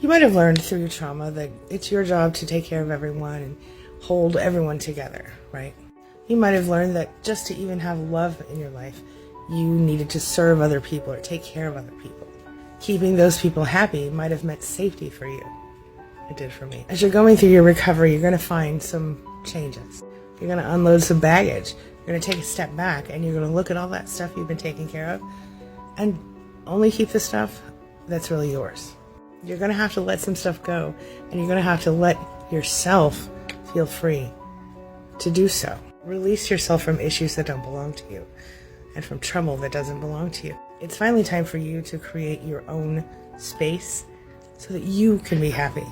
You might have learned through your trauma that it's your job to take care of everyone and hold everyone together, right? You might have learned that just to even have love in your life, you needed to serve other people or take care of other people. Keeping those people happy might have meant safety for you. It did for me. As you're going through your recovery, you're going to find some changes. You're going to unload some baggage. You're going to take a step back and you're going to look at all that stuff you've been taking care of and only keep the stuff that's really yours. You're going to have to let some stuff go, and you're going to have to let yourself feel free to do so. Release yourself from issues that don't belong to you and from trouble that doesn't belong to you. It's finally time for you to create your own space so that you can be happy.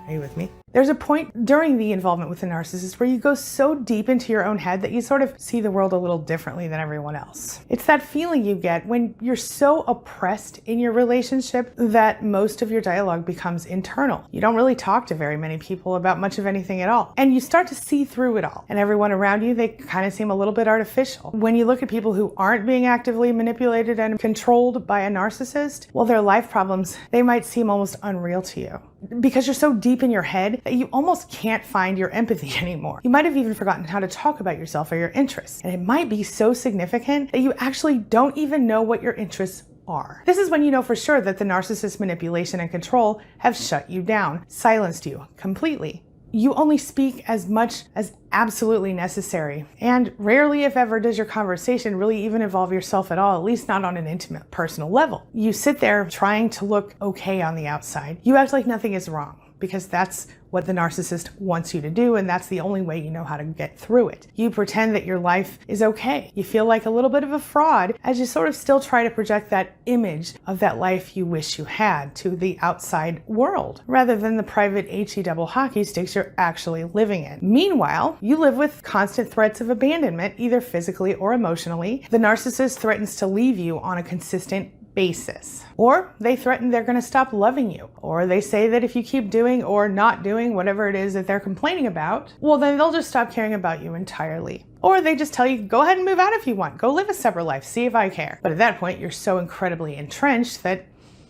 Are you with me? There's a point during the involvement with the narcissist where you go so deep into your own head that you sort of see the world a little differently than everyone else. It's that feeling you get when you're so oppressed in your relationship that most of your dialogue becomes internal. You don't really talk to very many people about much of anything at all. And you start to see through it all. And everyone around you, they kind of seem a little bit artificial. When you look at people who aren't being actively manipulated and controlled by a narcissist, well, their life problems, they might seem almost unreal to you. Because you're so deep in your head that you almost can't find your empathy anymore. You might have even forgotten how to talk about yourself or your interests. And it might be so significant that you actually don't even know what your interests are. This is when you know for sure that the narcissist's manipulation and control have shut you down, silenced you completely. You only speak as much as absolutely necessary. And rarely, if ever, does your conversation really even involve yourself at all, at least not on an intimate, personal level. You sit there trying to look okay on the outside. You act like nothing is wrong, because that's what the narcissist wants you to do, and that's the only way you know how to get through it. You pretend that your life is okay. You feel like a little bit of a fraud as you sort of still try to project that image of that life you wish you had to the outside world, rather than the private HE double hockey sticks you're actually living in. Meanwhile, you live with constant threats of abandonment, either physically or emotionally. The narcissist threatens to leave you on a consistent basis. Or they threaten they're going to stop loving you. Or they say that if you keep doing or not doing whatever it is that they're complaining about, well, then they'll just stop caring about you entirely. Or they just tell you, go ahead and move out if you want. Go live a separate life. See if I care. But at that point, you're so incredibly entrenched that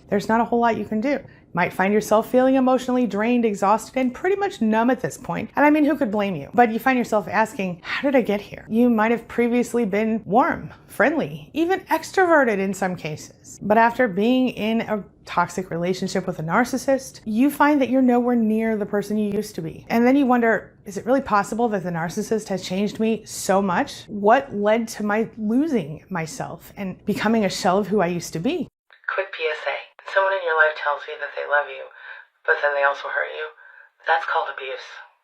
there's not a whole lot you can do. Might find yourself feeling emotionally drained, exhausted, and pretty much numb at this point. And I mean, who could blame you? But you find yourself asking, how did I get here? You might have previously been warm, friendly, even extroverted in some cases. But after being in a toxic relationship with a narcissist, you find that you're nowhere near the person you used to be. And then you wonder, is it really possible that the narcissist has changed me so much? What led to my losing myself and becoming a shell of who I used to be? Quick PSA. Someone in your life tells you that they love you, but then they also hurt you. That's called abuse.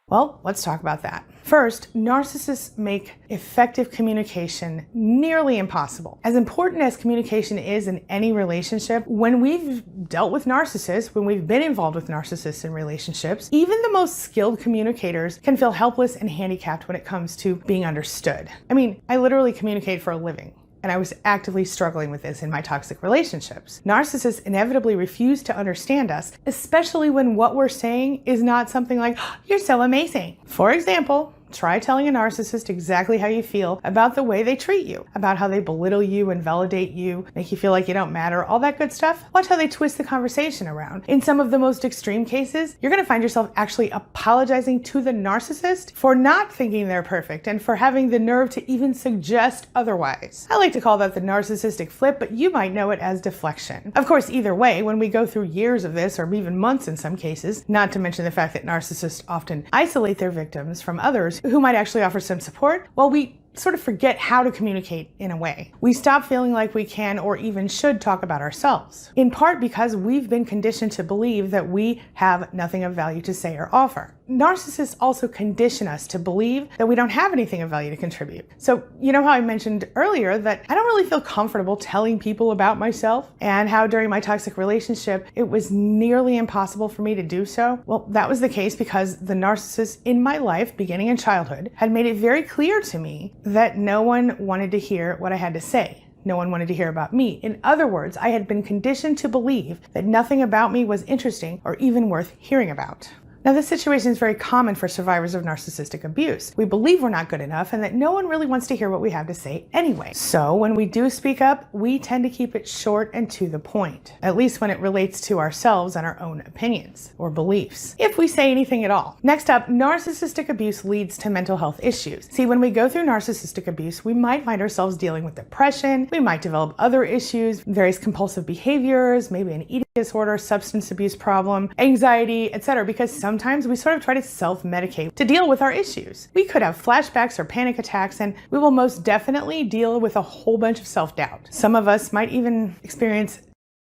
Well, let's talk about that. First, narcissists make effective communication nearly impossible. As important as communication is in any relationship, when we've dealt with narcissists, when we've been involved with narcissists in relationships, even the most skilled communicators can feel helpless and handicapped when it comes to being understood. I mean, I literally communicate for a living. And I was actively struggling with this in my toxic relationships. Narcissists inevitably refuse to understand us, especially when what we're saying is not something like, oh, you're so amazing. For example, try telling a narcissist exactly how you feel about the way they treat you, about how they belittle you, invalidate you, make you feel like you don't matter, all that good stuff. Watch how they twist the conversation around. In some of the most extreme cases, you're going to find yourself actually apologizing to the narcissist for not thinking they're perfect and for having the nerve to even suggest otherwise. I like to call that the narcissistic flip, but you might know it as deflection. Of course, either way, when we go through years of this, or even months in some cases, not to mention the fact that narcissists often isolate their victims from others who might actually offer some support, well, we sort of forget how to communicate in a way. We stop feeling like we can or even should talk about ourselves, in part because we've been conditioned to believe that we have nothing of value to say or offer. Narcissists also condition us to believe that we don't have anything of value to contribute. So, you know how I mentioned earlier that I don't really feel comfortable telling people about myself, and how during my toxic relationship, it was nearly impossible for me to do so? Well, that was the case because the narcissists in my life, beginning in childhood, had made it very clear to me that no one wanted to hear what I had to say. No one wanted to hear about me. In other words, I had been conditioned to believe that nothing about me was interesting or even worth hearing about. Now, this situation is very common for survivors of narcissistic abuse. We believe we're not good enough and that no one really wants to hear what we have to say anyway. So when we do speak up, we tend to keep it short and to the point, at least when it relates to ourselves and our own opinions or beliefs, if we say anything at all. Next up, narcissistic abuse leads to mental health issues. See, when we go through narcissistic abuse, we might find ourselves dealing with depression, we might develop other issues, various compulsive behaviors, maybe an eating disorder, substance abuse problem, anxiety, etc., because sometimes we sort of try to self-medicate to deal with our issues. We could have flashbacks or panic attacks, and we will most definitely deal with a whole bunch of self-doubt. Some of us might even experience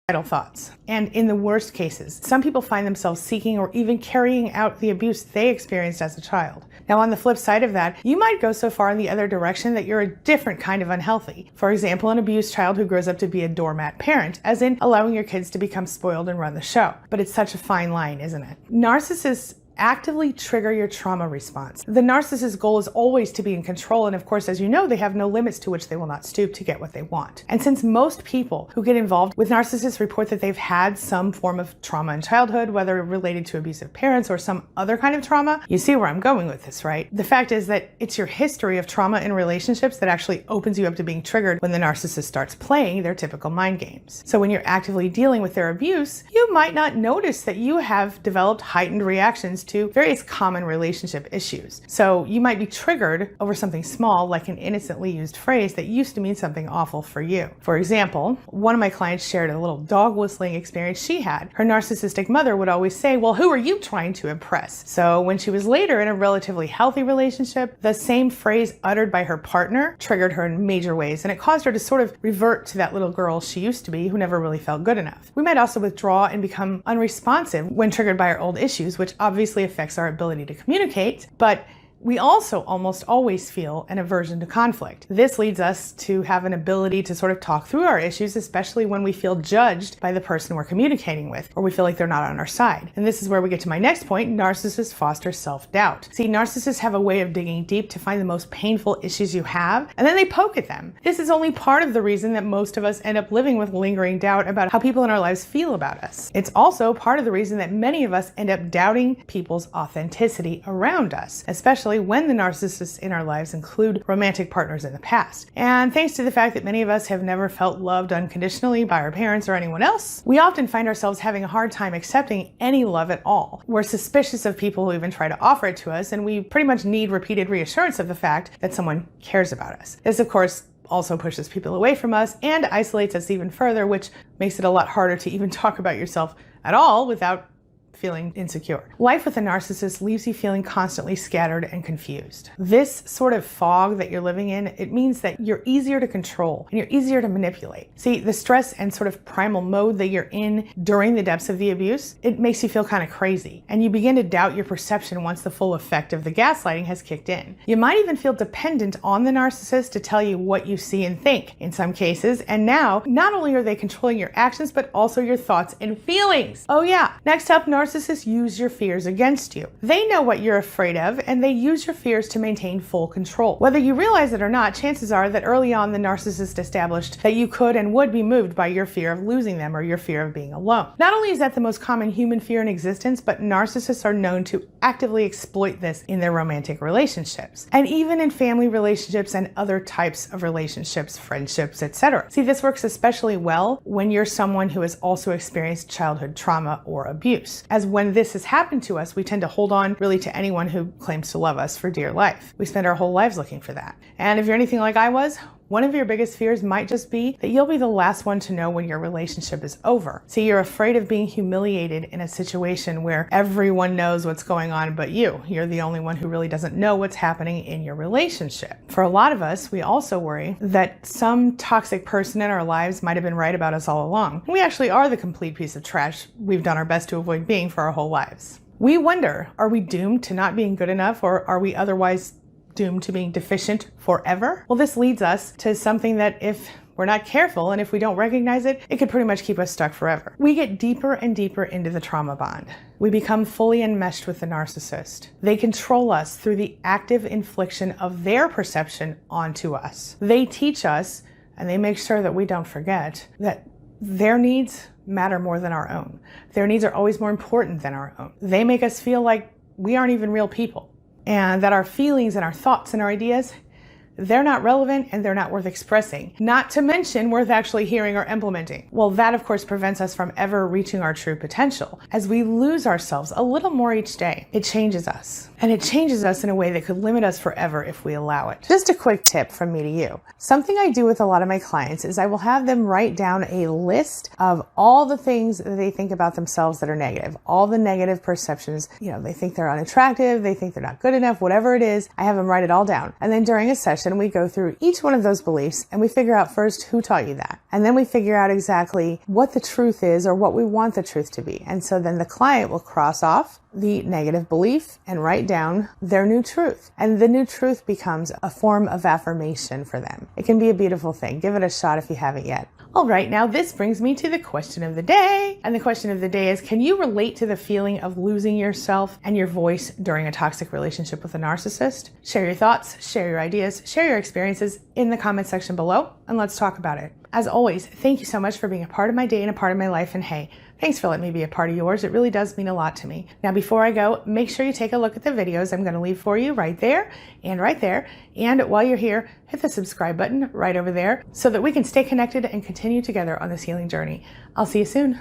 suicidal thoughts. And in the worst cases, some people find themselves seeking or even carrying out the abuse they experienced as a child. Now, on the flip side of that, you might go so far in the other direction that you're a different kind of unhealthy. For example, an abused child who grows up to be a doormat parent, as in allowing your kids to become spoiled and run the show. But it's such a fine line, isn't it? Narcissists actively trigger your trauma response. The narcissist's goal is always to be in control, and of course, as you know, they have no limits to which they will not stoop to get what they want. And since most people who get involved with narcissists report that they've had some form of trauma in childhood, whether related to abusive parents or some other kind of trauma, you see where I'm going with this, right? The fact is that it's your history of trauma in relationships that actually opens you up to being triggered when the narcissist starts playing their typical mind games. So when you're actively dealing with their abuse, you might not notice that you have developed heightened reactions to various common relationship issues. So you might be triggered over something small, like an innocently used phrase that used to mean something awful for you. For example, one of my clients shared a little dog whistling experience she had. Her narcissistic mother would always say, "Well, who are you trying to impress?" So when she was later in a relatively healthy relationship, the same phrase uttered by her partner triggered her in major ways, and it caused her to sort of revert to that little girl she used to be who never really felt good enough. We might also withdraw and become unresponsive when triggered by our old issues, which obviously affects our ability to communicate, but we also almost always feel an aversion to conflict. This leads us to have an ability to sort of talk through our issues, especially when we feel judged by the person we're communicating with, or we feel like they're not on our side. And this is where we get to my next point: narcissists foster self-doubt. See, narcissists have a way of digging deep to find the most painful issues you have, and then they poke at them. This is only part of the reason that most of us end up living with lingering doubt about how people in our lives feel about us. It's also part of the reason that many of us end up doubting people's authenticity around us, especially when the narcissists in our lives include romantic partners in the past. And thanks to the fact that many of us have never felt loved unconditionally by our parents or anyone else, we often find ourselves having a hard time accepting any love at all. We're suspicious of people who even try to offer it to us, and we pretty much need repeated reassurance of the fact that someone cares about us. This, of course, also pushes people away from us and isolates us even further, which makes it a lot harder to even talk about yourself at all without feeling insecure. Life with a narcissist leaves you feeling constantly scattered and confused. This sort of fog that you're living in, it means that you're easier to control and you're easier to manipulate. See, the stress and sort of primal mode that you're in during the depths of the abuse, it makes you feel kind of crazy, and you begin to doubt your perception once the full effect of the gaslighting has kicked in. You might even feel dependent on the narcissist to tell you what you see and think in some cases, and now not only are they controlling your actions, but also your thoughts and feelings. Oh yeah. Next up, narcissists use your fears against you. They know what you're afraid of, and they use your fears to maintain full control. Whether you realize it or not, chances are that early on the narcissist established that you could and would be moved by your fear of losing them or your fear of being alone. Not only is that the most common human fear in existence, but narcissists are known to actively exploit this in their romantic relationships, and even in family relationships and other types of relationships, friendships, etc. See, this works especially well when you're someone who has also experienced childhood trauma or abuse, as when this has happened to us, we tend to hold on really to anyone who claims to love us for dear life. We spend our whole lives looking for that. And if you're anything like I was, one of your biggest fears might just be that you'll be the last one to know when your relationship is over. See, you're afraid of being humiliated in a situation where everyone knows what's going on but you. You're the only one who really doesn't know what's happening in your relationship. For a lot of us, we also worry that some toxic person in our lives might have been right about us all along. We actually are the complete piece of trash we've done our best to avoid being for our whole lives. We wonder, are we doomed to not being good enough, or are we otherwise doomed to being deficient forever? Well, this leads us to something that, if we're not careful and if we don't recognize it, it could pretty much keep us stuck forever. We get deeper and deeper into the trauma bond. We become fully enmeshed with the narcissist. They control us through the active infliction of their perception onto us. They teach us, and they make sure that we don't forget, that their needs matter more than our own. Their needs are always more important than our own. They make us feel like we aren't even real people, and that our feelings and our thoughts and our ideas, they're not relevant and they're not worth expressing, not to mention worth actually hearing or implementing. Well, that of course prevents us from ever reaching our true potential. As we lose ourselves a little more each day, it changes us. And it changes us in a way that could limit us forever if we allow it. Just a quick tip from me to you. Something I do with a lot of my clients is I will have them write down a list of all the things that they think about themselves that are negative, all the negative perceptions. They think they're unattractive, they think they're not good enough, whatever it is, I have them write it all down. And then during a session, we go through each one of those beliefs and we figure out first who taught you that. And then we figure out exactly what the truth is or what we want the truth to be. And so then the client will cross off the negative belief and write down their new truth. And the new truth becomes a form of affirmation for them. It can be a beautiful thing. Give it a shot if you haven't yet. All right, now this brings me to the question of the day. And the question of the day is, can you relate to the feeling of losing yourself and your voice during a toxic relationship with a narcissist? Share your thoughts, share your ideas, share your experiences in the comment section below, and let's talk about it. As always, thank you so much for being a part of my day and a part of my life. And hey, thanks for letting me be a part of yours. It really does mean a lot to me. Now, before I go, make sure you take a look at the videos I'm going to leave for you right there and right there. And while you're here, hit the subscribe button right over there so that we can stay connected and continue together on this healing journey. I'll see you soon.